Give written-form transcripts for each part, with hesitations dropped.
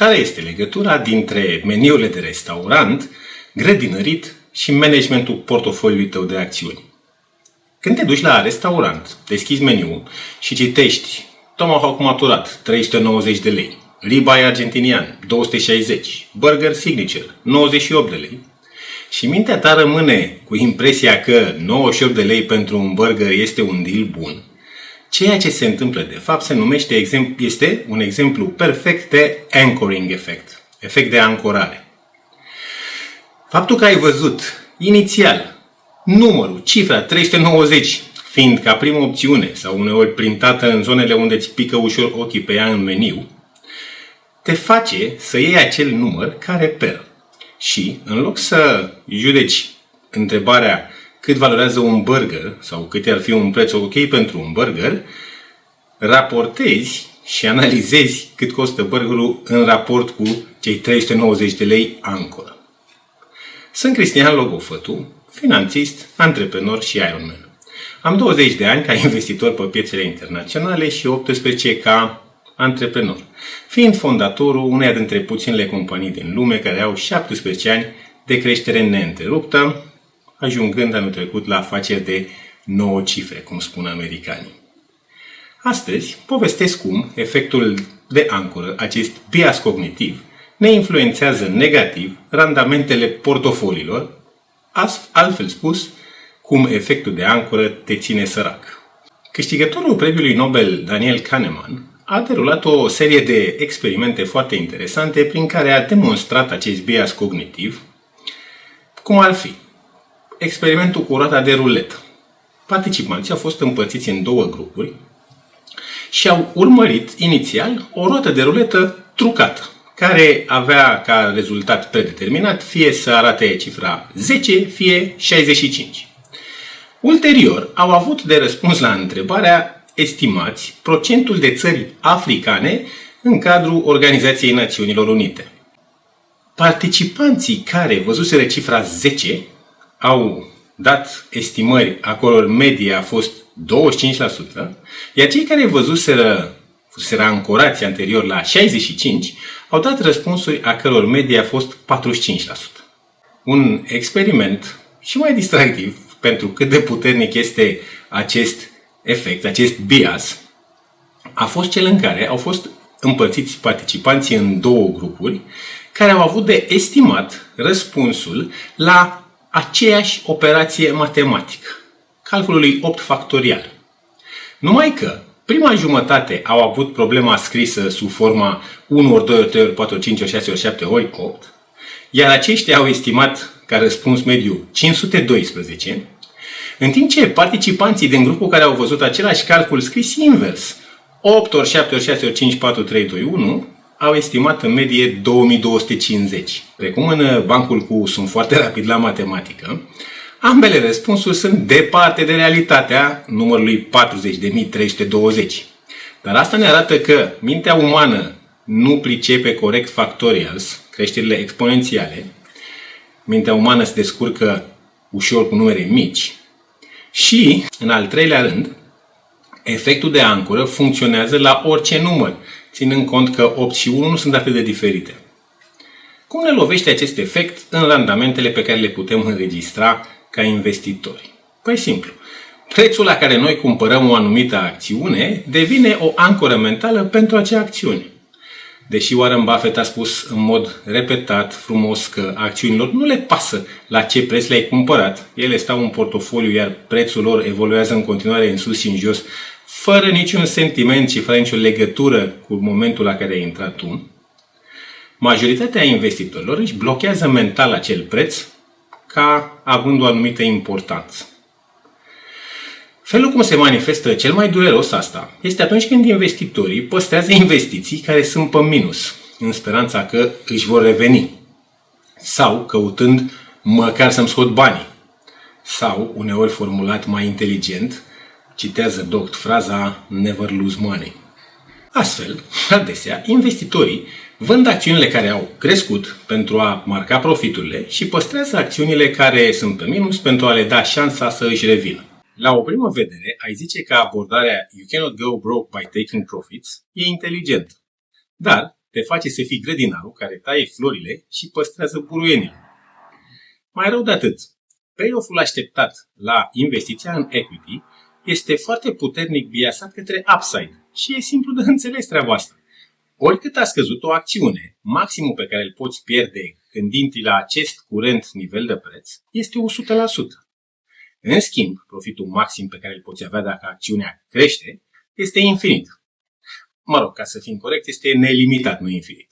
Care este legătura dintre meniurile de restaurant, grădinărit și managementul portofoliului tău de acțiuni? Când te duci la restaurant, deschizi meniul și citești tomahawk maturat, 390 de lei, ribeye argentinian, 260, burger signature, 98 de lei, și mintea ta rămâne cu impresia că 98 de lei pentru un burger este un deal bun, ceea ce se întâmplă de fapt se numește, este un exemplu perfect de anchoring effect, efect de ancorare. Faptul că ai văzut inițial numărul, cifra 390 fiind ca primă opțiune sau uneori printată în zonele unde îți pică ușor ochii pe ea în meniu, te face să iei acel număr ca reper. Și în loc să judeci întrebarea cât valorează un burger sau cât ar fi un preț ok pentru un burger, raportezi și analizezi cât costă burgerul în raport cu cei 390 de lei ancoră. Sunt Cristian Logofătu, finanțist, antreprenor și Ironman. Am 20 de ani ca investitor pe piețele internaționale și 18 ca antreprenor, fiind fondatorul uneia dintre puținele companii din lume care au 17 ani de creștere neîntreruptă, ajungând anul trecut la afaceri de 9 cifre, cum spun americanii. Astăzi povestesc cum efectul de ancoră, acest bias cognitiv, ne influențează negativ randamentele portofoliilor, altfel spus, cum efectul de ancoră te ține sărac. Câștigătorul premiului Nobel Daniel Kahneman a derulat o serie de experimente foarte interesante prin care a demonstrat acest bias cognitiv, cum ar fi experimentul cu roata de ruletă. Participanții au fost împărțiți în două grupuri și au urmărit inițial o roată de ruletă trucată, care avea ca rezultat predeterminat fie să arate cifra 10, fie 65. Ulterior, au avut de răspuns la întrebarea estimați procentul de țări africane în cadrul Organizației Națiunilor Unite. Participanții care văzuseră cifra 10 au dat estimări a căror medie a fost 25%, iar cei care văzuseră ancorați anterior la 65 au dat răspunsuri a căror medie a fost 45%. Un experiment și mai distractiv, pentru cât de puternic este acest efect, acest bias, a fost cel în care au fost împărțiți participanții în două grupuri care au avut de estimat răspunsul la aceeași operație matematică, calculului 8 factorial. Numai că prima jumătate au avut problema scrisă sub forma 1 ori 2 ori 3 ori 4 ori 5 ori 6 ori 7 ori 8, iar aceștia au estimat ca răspuns mediu 512, în timp ce participanții din grupul care au văzut același calcul scris invers, 8 ori 7 ori 6 ori 5, 4, 3, 2, 1, au estimat în medie 2250. Precum în bancul cu sunt foarte rapid la matematică, ambele răspunsuri sunt departe de realitatea numărului 40.320. Dar asta ne arată că mintea umană nu pricepe corect factorials, creșterile exponențiale, mintea umană se descurcă ușor cu numere mici și, în al treilea rând, efectul de ancoră funcționează la orice număr, ținând cont că 8 și 1 nu sunt atât de diferite. Cum ne lovește acest efect în randamentele pe care le putem înregistra ca investitori? Păi simplu. Prețul la care noi cumpărăm o anumită acțiune devine o ancoră mentală pentru acea acțiune. Deși Warren Buffett a spus în mod repetat, frumos, că acțiunilor nu le pasă la ce preț le-ai cumpărat, ele stau în portofoliu, iar prețul lor evoluează în continuare în sus și în jos, fără niciun sentiment și fără nicio legătură cu momentul la care ai intrat tu, majoritatea investitorilor își blochează mental acel preț ca având o anumită importanță. Felul cum se manifestă cel mai dureros asta este atunci când investitorii păstrează investiții care sunt pe minus, în speranța că își vor reveni, sau căutând măcar să-mi scot banii, sau, uneori formulat mai inteligent, citează Doct fraza never lose money. Astfel, adesea, investitorii vând acțiunile care au crescut pentru a marca profiturile și păstrează acțiunile care sunt pe minus pentru a le da șansa să își revină. La o primă vedere, ai zice că abordarea "You cannot go broke by taking profits" e inteligentă. Dar, te face să fii grădinarul care taie florile și păstrează buruienile. Mai rău de atât, payoff-ul așteptat la investiția în equity este foarte puternic biasat către upside și e simplu de înțeles treaba asta. Oricât a scăzut o acțiune, maximul pe care îl poți pierde gândindu-i la acest curent nivel de preț este 100%. În schimb, profitul maxim pe care îl poți avea dacă acțiunea crește este infinit. Mă rog, ca să fim corect, este nelimitat, nu infinit.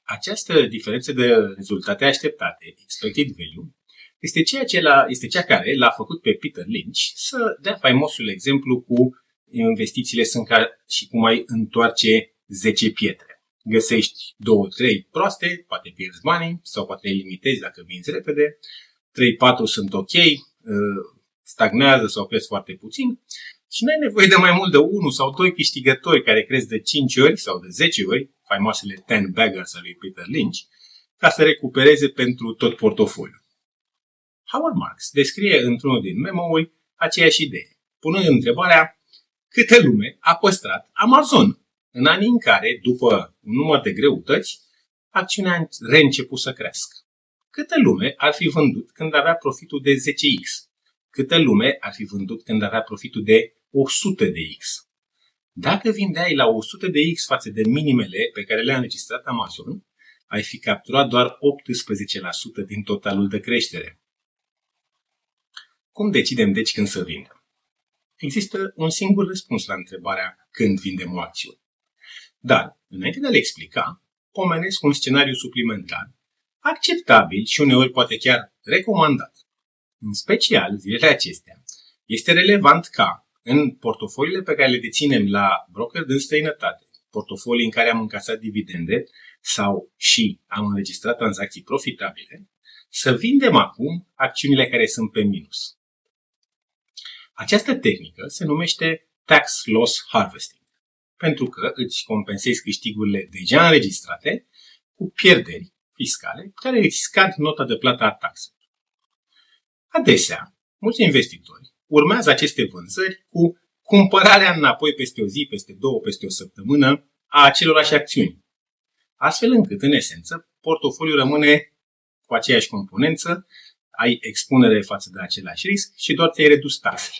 Această diferență de rezultate așteptate, expected value, este cea care l-a făcut pe Peter Lynch să dea faimosul exemplu cu investițiile sunt ca și cum ai întoarce 10 pietre. Găsești 2-3 proaste, poate pierzi banii sau poate le limitezi dacă vinzi repede, 3-4 sunt ok, stagnează sau cresc foarte puțin și n-ai nevoie de mai mult de 1 sau 2 câștigători care cresc de 5 ori sau de 10 ori, faimoasele 10 baggers al lui Peter Lynch, ca să recupereze pentru tot portofoliul. Howard Marks descrie într-unul din memo-uri aceeași idee, punând întrebarea câtă lume a păstrat Amazon în anii în care, după un număr de greutăți, acțiunea a reînceput să crească. Câtă lume ar fi vândut când avea profitul de 10x? Câtă lume ar fi vândut când avea profitul de 100 de x? Dacă vindeai la 100 de x față de minimele pe care le-a înregistrat Amazon, ai fi capturat doar 18% din totalul de creștere. Cum decidem deci când să vindem? Există un singur răspuns la întrebarea când vindem o acțiune. Dar, înainte de a le explica, pomenesc un scenariu suplimentar, acceptabil și uneori poate chiar recomandat. În special, zilele acestea, este relevant ca, în portofoliile pe care le deținem la broker din străinătate, portofolii în care am încasat dividende sau și am înregistrat tranzacții profitabile, să vindem acum acțiunile care sunt pe minus. Această tehnică se numește Tax Loss Harvesting, pentru că îți compensezi câștigurile deja înregistrate cu pierderi fiscale care îți scad nota de plată a taxelor. Adesea, mulți investitori urmează aceste vânzări cu cumpărarea înapoi peste o zi, peste două, peste o săptămână a acelorași acțiuni, astfel încât, în esență, portofoliul rămâne cu aceeași componență, ai expunere față de același risc și doar ți-ai redus taxele.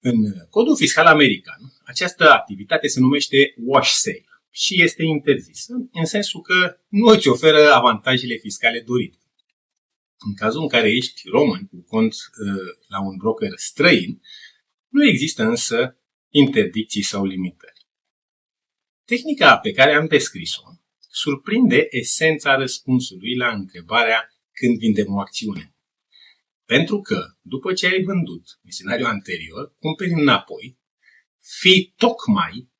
În codul fiscal american, această activitate se numește wash sale și este interzisă, în sensul că nu îți oferă avantajele fiscale dorite. În cazul în care ești român cu cont la un broker străin, nu există însă interdicții sau limitări. Tehnica pe care am descris-o surprinde esența răspunsului la întrebarea când vindem o acțiune. Pentru că, după ce ai vândut în scenariul anterior, cumperi înapoi,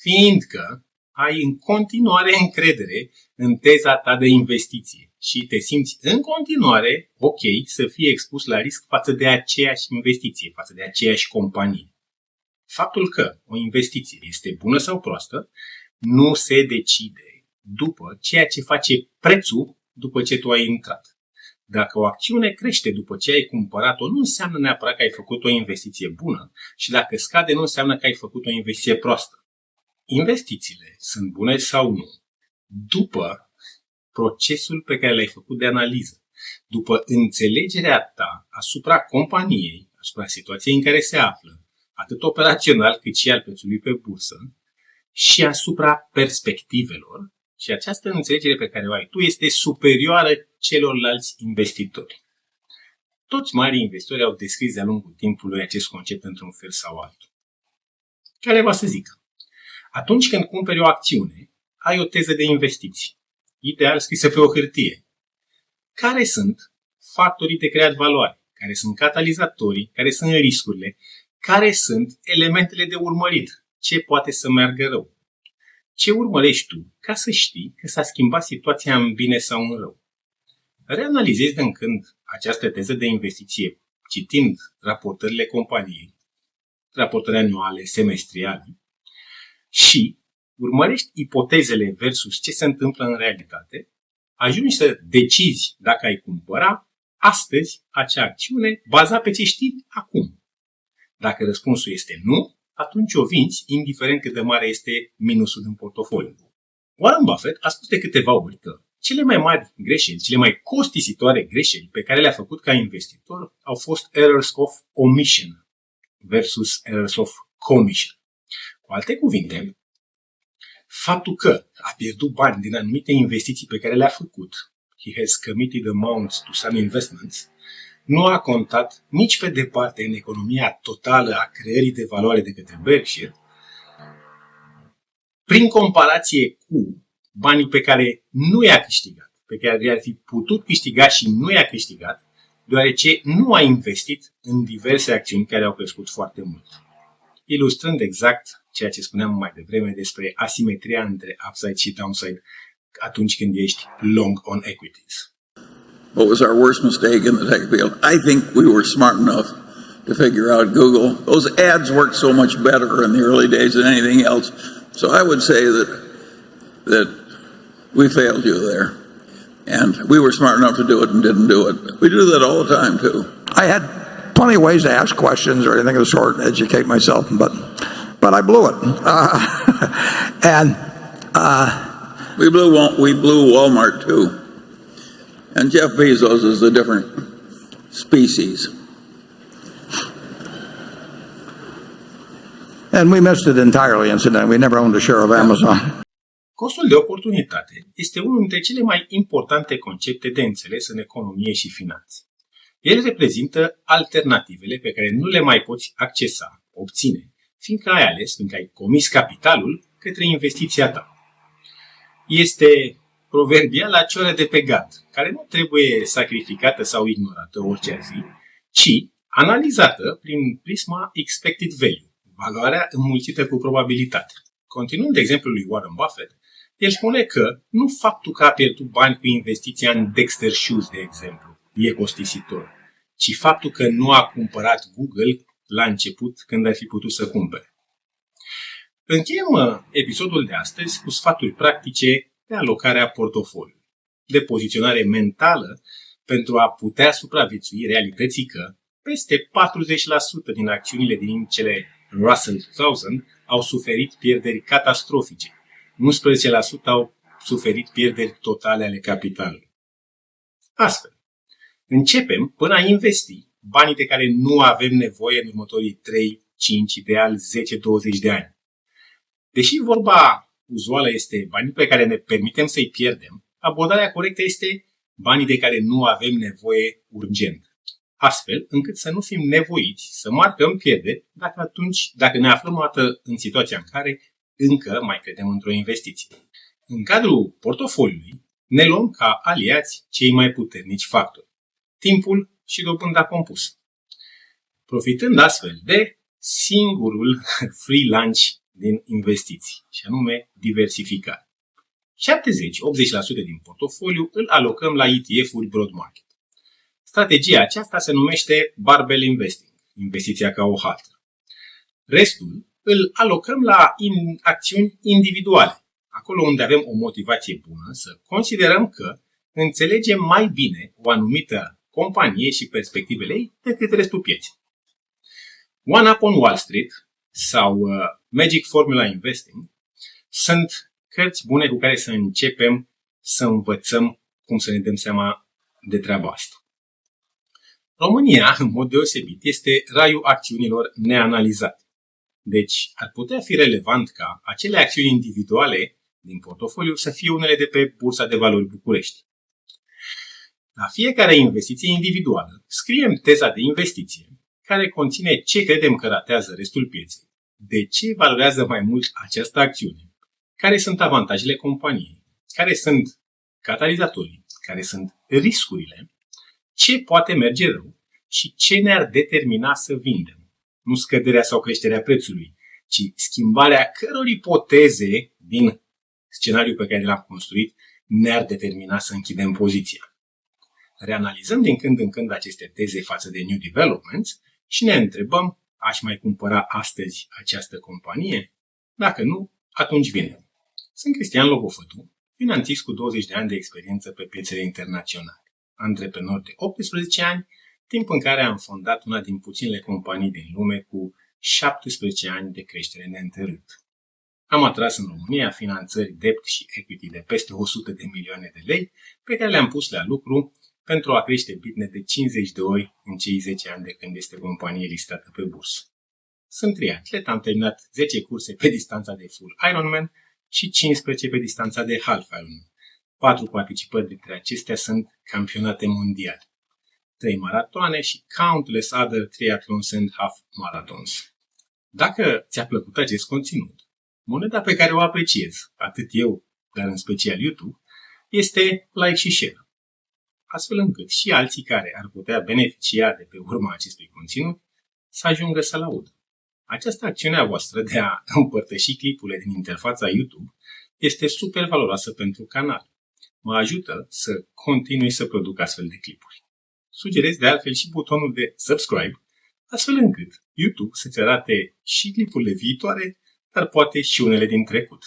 fiindcă ai în continuare încredere în teza ta de investiție și te simți în continuare ok să fii expus la risc față de aceeași investiție, față de aceeași companie. Faptul că o investiție este bună sau proastă nu se decide după ceea ce face prețul după ce tu ai intrat. Dacă o acțiune crește după ce ai cumpărat-o, nu înseamnă neapărat că ai făcut o investiție bună și dacă scade, nu înseamnă că ai făcut o investiție proastă. Investițiile sunt bune sau nu după procesul pe care l-ai făcut de analiză, după înțelegerea ta asupra companiei, asupra situației în care se află, atât operațional cât și al prețului pe bursă, și asupra perspectivelor. Și această înțelegere pe care o ai tu este superioară celorlalți investitori. Toți mari investitori au descris de-a lungul timpului acest concept într-un fel sau altul. Care va să zică? Atunci când cumperi o acțiune, ai o teză de investiții, ideal scrisă pe o hârtie. Care sunt factorii de creat valoare? Care sunt catalizatorii? Care sunt riscurile? Care sunt elementele de urmărit? Ce poate să meargă rău? Ce urmărești tu ca să știi că s-a schimbat situația în bine sau în rău? Reanalizezi din când această teză de investiție, citind raportările companiei, raportări anuale, semestriale, și urmărești ipotezele versus ce se întâmplă în realitate, ajungi să decizi dacă ai cumpăra astăzi acea acțiune bazat pe ce știi acum. Dacă răspunsul este nu, atunci o vinzi, indiferent cât de mare este minusul din portofoliu. Warren Buffett a spus de câteva ori că cele mai mari greșeli, cele mai costisitoare greșeli pe care le-a făcut ca investitor au fost errors of omission versus errors of commission. Cu alte cuvinte, faptul că a pierdut bani din anumite investiții pe care le-a făcut, he has committed amounts to some investments, nu a contat nici pe departe în economia totală a creării de valoare de către Berkshire, prin comparație cu banii pe care nu i-a câștigat, pe care i-ar fi putut câștiga și nu i-a câștigat, deoarece nu a investit în diverse acțiuni care au crescut foarte mult. Ilustrând exact ceea ce spuneam mai devreme despre asimetria între upside și downside atunci când ești long on equities. What was our worst mistake in the tech field? I think we were smart enough to figure out Google. Those ads worked so much better in the early days than anything else. So I would say that we failed you there. And we were smart enough to do it and didn't do it. We do that all the time too. I had plenty of ways to ask questions or anything of the sort, educate myself, but I blew it. We blew Walmart too. And Jeff Bezos is a different species. And we missed it entirely, incidentally. We never owned a share of Amazon. Costul de oportunitate este unul dintre cele mai importante concepte de înțeles în economie și finanțe. El reprezintă alternativele pe care nu le mai poți accesa, obține, fiindcă ai comis capitalul către investiția ta. Este proverbiala cioră de pe gard, care nu trebuie sacrificată sau ignorată orice ar fi, ci analizată prin prisma expected value, valoarea înmulțită cu probabilitate. Continuând exemplul lui Warren Buffett, el spune că nu faptul că a pierdut bani cu investiția în Dexter Shoes, de exemplu, e costisitor, ci faptul că nu a cumpărat Google la început când ar fi putut să cumpere. Încheiem episodul de astăzi cu sfaturi practice de alocarea portofoliului, de poziționare mentală pentru a putea supraviețui realității că peste 40% din acțiunile din indicele Russell 2000 au suferit pierderi catastrofice. 11% au suferit pierderi totale ale capitalului. Astfel, începem până a investi banii de care nu avem nevoie în următorii 3, 5, ideal 10-20 de ani. Deși vorba uzuală este banii pe care ne permitem să-i pierdem, abordarea corectă este banii de care nu avem nevoie urgent. Astfel încât să nu fim nevoiți să marcăm pierderi dacă ne aflăm o dată în situația în care încă mai credem într-o investiție. În cadrul portofoliului ne luăm ca aliați cei mai puternici factori, timpul și dobânda compusă, profitând astfel de singurul free lunch din investiții, și anume diversificare. 70-80% din portofoliu îl alocăm la ETF-uri broad market. Strategia aceasta se numește barbell investing, investiția ca o haltă. Restul îl alocăm la acțiuni individuale, acolo unde avem o motivație bună să considerăm că înțelegem mai bine o anumită companie și perspectivele ei decât restul pieței. One Up on Wall Street sau Magic Formula Investing sunt cărți bune cu care să începem să învățăm cum să ne dăm seama de treaba asta. România, în mod deosebit, este raiul acțiunilor neanalizate. Deci, ar putea fi relevant ca acele acțiuni individuale din portofoliu să fie unele de pe Bursa de Valori București. La fiecare investiție individuală, scriem teza de investiție, care conține ce credem că ratează restul pieței, de ce valorează mai mult această acțiune, care sunt avantajele companiei, care sunt catalizatorii, care sunt riscurile, ce poate merge rău și ce ne-ar determina să vindem. Nu scăderea sau creșterea prețului, ci schimbarea căror ipoteze din scenariul pe care l-am construit ne-ar determina să închidem poziția. Reanalizăm din când în când aceste teze față de new developments și ne întrebăm, aș mai cumpăra astăzi această companie? Dacă nu, atunci vindem. Sunt Cristian Logofătu, finanțist cu 20 de ani de experiență pe piețele internaționale, antreprenor de 18 ani, timp în care am fondat una din puținele companii din lume cu 17 ani de creștere neîntrerupt. am atras în România finanțări debt și equity de peste 100 de milioane de lei pe care le-am pus la lucru pentru a crește Bitnet de 50 de ori în cei 10 ani de când este companie listată pe bursă. Sunt triatlet, am terminat 10 curse pe distanța de full Ironman și 15 pe distanța de half Ironman. 4 participări dintre acestea sunt campionate mondiale, 3 maratoane și countless other triathlons and half marathons. Dacă ți-a plăcut acest conținut, moneda pe care o apreciez, atât eu, dar în special YouTube, este like și share, astfel încât și alții care ar putea beneficia de pe urma acestui conținut să ajungă să-l audă. Această acțiune a voastră de a împărtăși clipurile din interfața YouTube este super valoroasă pentru canal. Mă ajută să continui să produc astfel de clipuri. Sugerez de altfel și butonul de subscribe, astfel încât YouTube să-ți arate și clipurile viitoare, dar poate și unele din trecut.